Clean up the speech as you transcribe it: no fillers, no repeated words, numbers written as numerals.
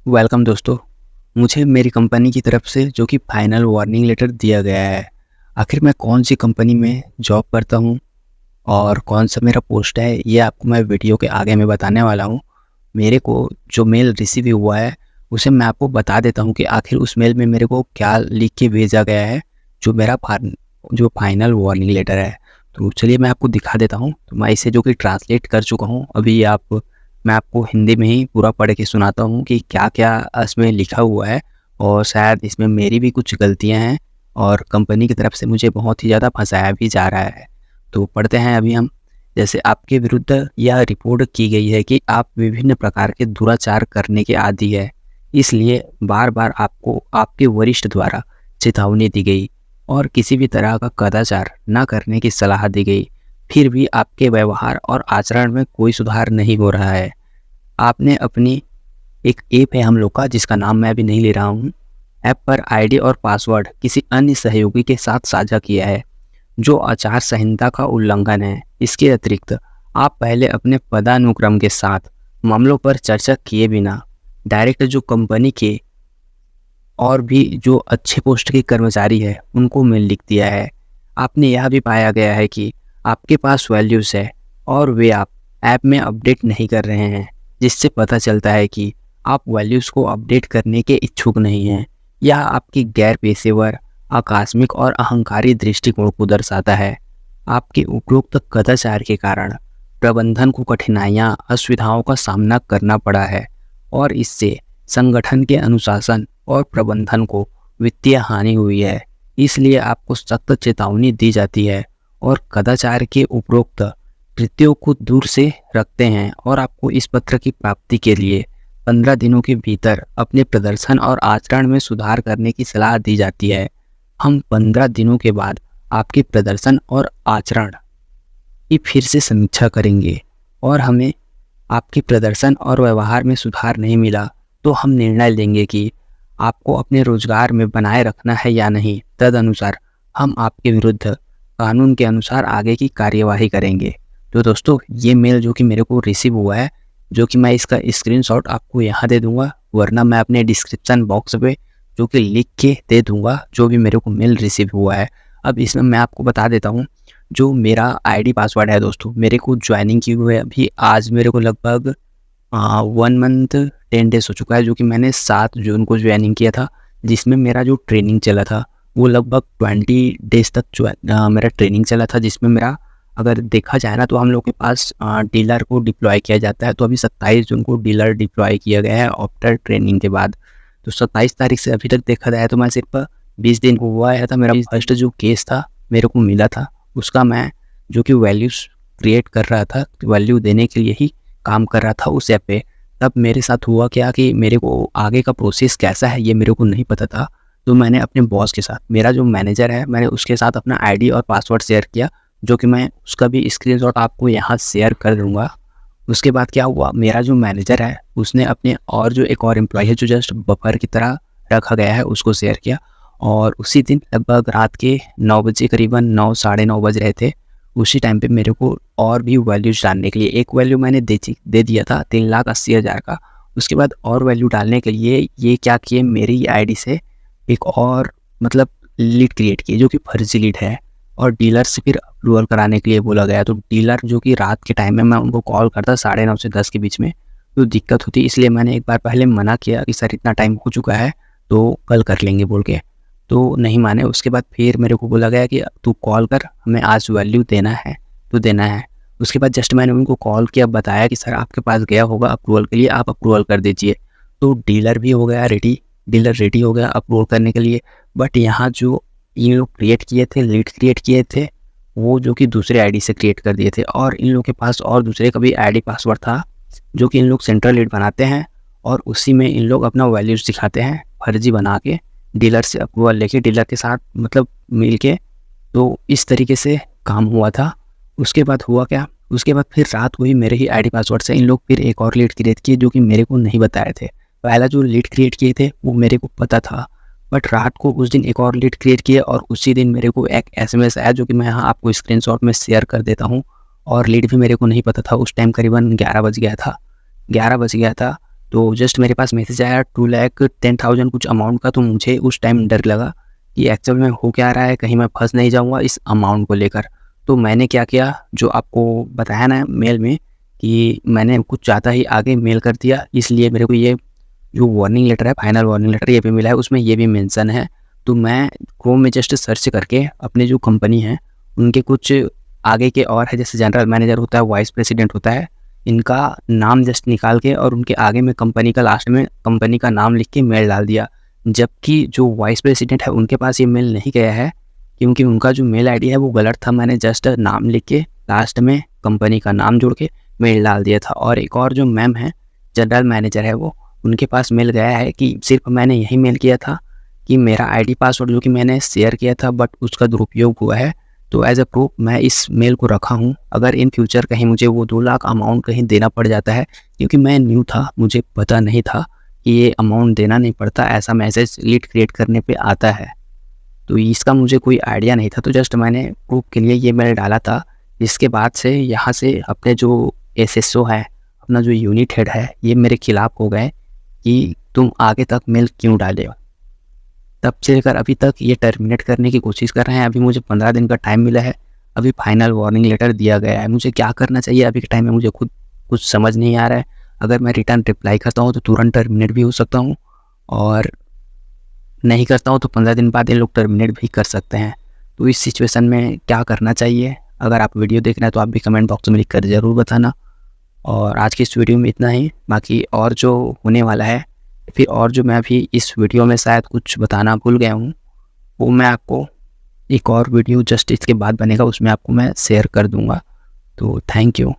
Welcome दोस्तों। मुझे मेरी कंपनी की तरफ से जो कि फाइनल वार्निंग लेटर दिया गया है। आखिर मैं कौन सी कंपनी में जॉब करता हूँ और कौन सा मेरा पोस्ट है, ये आपको मैं वीडियो के आगे में बताने वाला हूँ। मेरे को जो मेल रिसीव हुआ है उसे मैं आपको बता देता हूँ कि आखिर उस मेल में मेरे को क्या लिख के भेजा गया है, जो मेरा जो फाइनल वार्निंग लेटर है। तो चलिए मैं आपको दिखा देता हूँ। तो मैं इसे जो कि ट्रांसलेट कर चुका हूँ अभी। मैं आपको हिंदी में ही पूरा पढ़ के सुनाता हूँ कि क्या क्या इसमें लिखा हुआ है, और शायद इसमें मेरी भी कुछ गलतियाँ हैं और कंपनी की तरफ से मुझे बहुत ही ज़्यादा फंसाया भी जा रहा है। तो पढ़ते हैं अभी हम। जैसे आपके विरुद्ध यह रिपोर्ट की गई है कि आप विभिन्न प्रकार के दुराचार करने के आदी है, इसलिए बार बार आपको आपके वरिष्ठ द्वारा चेतावनी दी गई और किसी भी तरह का कदाचार न करने की सलाह दी गई। फिर भी आपके व्यवहार और आचरण में कोई सुधार नहीं हो रहा है। आपने अपनी एक ऐप है हम लोग का, जिसका नाम मैं अभी नहीं ले रहा हूँ। ऐप पर आईडी और पासवर्ड किसी अन्य सहयोगी के साथ साझा किया है, जो आचार संहिता का उल्लंघन है। इसके अतिरिक्त आप पहले अपने पदानुक्रम के साथ मामलों पर चर्चा किए बिना डायरेक्ट जो कंपनी के और भी जो अच्छे पोस्ट के कर्मचारी है उनको मेल लिख दिया है। आपने यह भी पाया गया है कि आपके पास वैल्यूज़ है और वे आप ऐप में अपडेट नहीं कर रहे हैं, जिससे पता चलता है कि आप वैल्यूज़ को अपडेट करने के इच्छुक नहीं हैं। यह आपकी गैर पेशेवर, आकस्मिक और अहंकारी दृष्टिकोण को दर्शाता है। आपके उपरोक्त कदाचार के कारण प्रबंधन को कठिनाइयाँ, असुविधाओं का सामना करना पड़ा है और इससे संगठन के अनुशासन और प्रबंधन को वित्तीय हानि हुई है। इसलिए आपको सख्त चेतावनी दी जाती है और कदाचार के उपरोक्त कृत्यों को दूर से रखते हैं, और आपको इस पत्र की प्राप्ति के लिए 15 दिनों के भीतर अपने प्रदर्शन और आचरण में सुधार करने की सलाह दी जाती है। हम 15 दिनों के बाद आपके प्रदर्शन और आचरण की फिर से समीक्षा करेंगे, और हमें आपके प्रदर्शन और व्यवहार में सुधार नहीं मिला तो हम निर्णय लेंगे कि आपको अपने रोजगार में बनाए रखना है या नहीं। तदनुसार हम आपके विरुद्ध कानून के अनुसार आगे की कार्यवाही करेंगे। तो दोस्तों, ये मेल जो कि मेरे को रिसीव हुआ है, जो कि मैं इसका स्क्रीनशॉट आपको यहाँ दे दूंगा, वरना मैं अपने डिस्क्रिप्शन बॉक्स पे जो कि लिख के दे दूंगा जो भी मेरे को मेल रिसीव हुआ है। अब इसमें मैं आपको बता देता हूँ जो मेरा आईडी पासवर्ड है। दोस्तों, मेरे को ज्वाइनिंग की हुई है अभी, आज मेरे को लगभग 1 मंथ 10 डेज़ हो चुका है, जो कि मैंने 7 जून को ज्वाइनिंग किया था, जिसमें मेरा जो ट्रेनिंग चला था वो लगभग 20 डेज़ तक जो मेरा ट्रेनिंग चला था, जिसमें मेरा अगर देखा जाए ना तो हम लोग के पास डीलर को डिप्लॉय किया जाता है। तो अभी 27 जून को डीलर डिप्लॉय किया गया है आफ्टर ट्रेनिंग के बाद। तो 27 तारीख से अभी तक देखा जाए तो मैं सिर्फ 20 दिन को हुआ है था। मेरा फर्स्ट जो केस था मेरे को मिला था, उसका मैं जो कि वैल्यूज़ क्रिएट कर रहा था, वैल्यू देने के लिए ही काम कर रहा था उस ऐप पे। तब मेरे साथ हुआ क्या कि मेरे को आगे का प्रोसेस कैसा है ये मेरे को नहीं पता था। तो मैंने अपने बॉस के साथ, मेरा जो मैनेजर है, मैंने उसके साथ अपना आईडी और पासवर्ड शेयर किया, जो कि मैं उसका भी स्क्रीनशॉट आपको यहाँ शेयर कर दूँगा। उसके बाद क्या हुआ, मेरा जो मैनेजर है उसने अपने और जो एक और एम्प्लॉय है जो जस्ट बफर की तरह रखा गया है उसको शेयर किया। और उसी दिन लगभग रात के 9 बजे, करीबन 9 साढ़े 9 बज रहे थे, उसी टाइम पे मेरे को और भी वैल्यूज डालने के लिए, एक वैल्यू मैंने दे दिया था 3,80,000 का। उसके बाद और वैल्यू डालने के लिए ये क्या किए, मेरी आईडी से एक और मतलब लीड क्रिएट की जो कि फर्जी लीड है, और डीलर से फिर अप्रूवल कराने के लिए बोला गया। तो डीलर जो कि रात के टाइम में मैं उनको कॉल करता 9:30 से 10 के बीच में, तो दिक्कत होती, इसलिए मैंने एक बार पहले मना किया कि सर इतना टाइम हो चुका है तो कल कर लेंगे बोल के, तो नहीं माने। उसके बाद फिर मेरे को बोला गया कि तू कॉल कर, हमें आज वैल्यू देना है तो देना है। उसके बाद जस्ट मैंने उनको कॉल किया, बताया कि सर आपके पास गया होगा अप्रूवल के लिए, आप अप्रूवल कर दीजिए। तो डीलर भी हो गया रेडी, डीलर रेडी हो गया अप्रूवल करने के लिए। बट यहाँ जो ये लोग क्रिएट किए थे, लीड क्रिएट किए थे, वो जो कि दूसरे आईडी से क्रिएट कर दिए थे, और इन लोग के पास और दूसरे का भी आईडी पासवर्ड था जो कि इन लोग सेंट्रल लीड बनाते हैं, और उसी में इन लोग अपना वैल्यूज दिखाते हैं फर्जी बना के, डीलर से अप्रूवल लेके, डीलर के साथ मतलब मिल के। तो इस तरीके से काम हुआ था। उसके बाद हुआ क्या, उसके बाद फिर रात को ही मेरे ही आईडी पासवर्ड से इन लोग फिर एक और लीड क्रिएट किए जो कि मेरे को नहीं बताए थे। पहला जो लीड क्रिएट किए थे वो मेरे को पता था, बट रात को उस दिन एक और लीड क्रिएट किए, और उसी दिन मेरे को एक एसएमएस आया जो कि मैं यहाँ आपको स्क्रीनशॉट में शेयर कर देता हूँ। और लीड भी मेरे को नहीं पता था, उस टाइम करीबन 11 बज गया था, 11 बज गया था। तो जस्ट मेरे पास मैसेज आया 2,10,000 कुछ अमाउंट का। तो मुझे उस टाइम डर लगा कि एक्चुअल में हो क्या रहा है, कहीं मैं फंस नहीं जाऊंगा इस अमाउंट को लेकर। तो मैंने क्या किया, जो आपको बताया ना मेल में, कि मैंने कुछ ज़्यादा ही आगे मेल कर दिया, इसलिए मेरे को ये जो वार्निंग लेटर है, फाइनल वार्निंग लेटर ये भी मिला है, उसमें ये भी मेंशन है। तो मैं क्रोम में जस्ट सर्च करके अपने जो कंपनी है उनके कुछ आगे के और है, जैसे जनरल मैनेजर होता है, वाइस प्रेसिडेंट होता है, इनका नाम जस्ट निकाल के और उनके आगे में कंपनी का लास्ट में कंपनी का नाम लिख के मेल डाल दिया। जबकि जो वाइस प्रेसिडेंट है उनके पास ये मेल नहीं गया है, क्योंकि उनका जो मेल आईडी है वो गलत था। मैंने जस्ट नाम लिख के लास्ट में कंपनी का नाम जोड़ के मेल डाल दिया था। और एक और जो मैम है, जनरल मैनेजर है, वो उनके पास मेल गया है कि सिर्फ मैंने यही मेल किया था कि मेरा आईडी पासवर्ड जो कि मैंने शेयर किया था बट उसका दुरुपयोग हुआ है, तो एज अ प्रूफ मैं इस मेल को रखा हूँ। अगर इन फ्यूचर कहीं मुझे वो 2 लाख अमाउंट कहीं देना पड़ जाता है, क्योंकि मैं न्यू था, मुझे पता नहीं था कि ये अमाउंट देना नहीं पड़ता, ऐसा मैसेज लीड क्रिएट करने पे आता है, तो इसका मुझे कोई आइडिया नहीं था। तो जस्ट मैंने प्रूफ के लिए ये मेल डाला था। इसके बाद से यहाँ से अपने जो एसएसओ है, अपना जो यूनिट हेड है, ये मेरे खिलाफ हो गए कि तुम आगे तक मेल क्यों डाले हो। तब से लेकर अभी तक ये टर्मिनेट करने की कोशिश कर रहे हैं। अभी मुझे 15 दिन का टाइम मिला है, अभी फाइनल वार्निंग लेटर दिया गया है। मुझे क्या करना चाहिए अभी के टाइम में, मुझे खुद कुछ समझ नहीं आ रहा है। अगर मैं रिटर्न रिप्लाई करता हूँ तो तुरंत टर्मिनेट भी हो सकता हूँ, और नहीं करता हूँ तो 15 दिन बाद ये लोग टर्मिनेट भी कर सकते हैं। तो इस सिचुएशन में क्या करना चाहिए, अगर आप वीडियो देख रहे हैं तो आप भी कमेंट बॉक्स में लिख कर ज़रूर बताना। और आज की इस वीडियो में इतना ही। बाकी और जो होने वाला है, फिर और जो मैं अभी इस वीडियो में शायद कुछ बताना भूल गया हूँ, वो मैं आपको एक और वीडियो जस्ट इसके बाद बनेगा, उसमें आपको मैं शेयर कर दूँगा। तो थैंक यू।